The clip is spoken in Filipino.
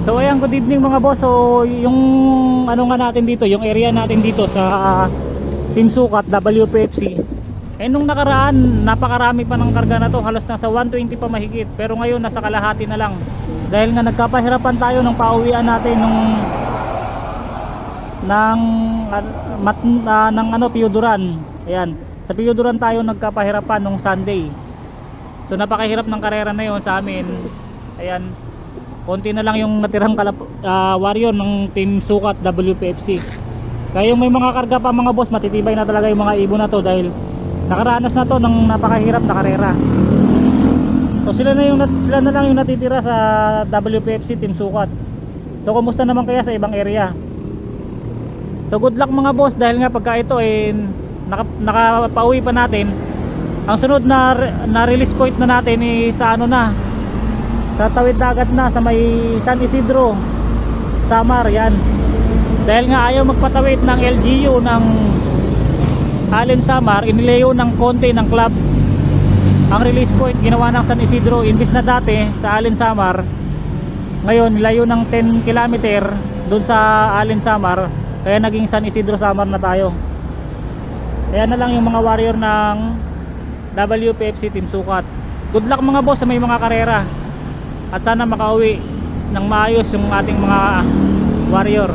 So ayan, good evening mga boss. So yung ano nga natin dito, yung area natin dito sa Team Sukat WPFC, nung nakaraan napakarami pa ng karga na to, halos nasa 120 pa mahigit, pero ngayon nasa kalahati na lang dahil nga nagkapahirapan tayo ng pauwian natin ng Piyuduran. Ayan, sa Piyuduran tayo nagkapahirapan nung Sunday. So napakahirap ng karera na yon sa amin. Ayan, konti na lang yung natirang warrior ng Team Sukat WPFC. Kaya yung may mga karga pa mga boss, matitibay na talaga yung mga ibon na to dahil nakaranas na to ng napakahirap na karera. So sila na lang yung natitira sa WPFC Team Sukat. So kumusta naman kaya sa ibang area? So good luck mga boss, dahil nga pagka ito nakapauwi pa natin, ang sunod na release point na natin sa sa tawid dagat na, sa may San Isidro, Samar. Yan, dahil nga ayaw magpatawid ng LGU ng Allen Samar, inilayo ng konti ng club ang release point, ginawa ng San Isidro. Imbis na dati sa Allen Samar, ngayon nilayo ng 10 kilometer doon sa Allen Samar, kaya naging San Isidro Samar na tayo. Kaya na lang yung mga warrior ng WPFC Team Sukat. Good luck mga boss sa may mga karera, at sana makauwi ng maayos yung ating mga warrior.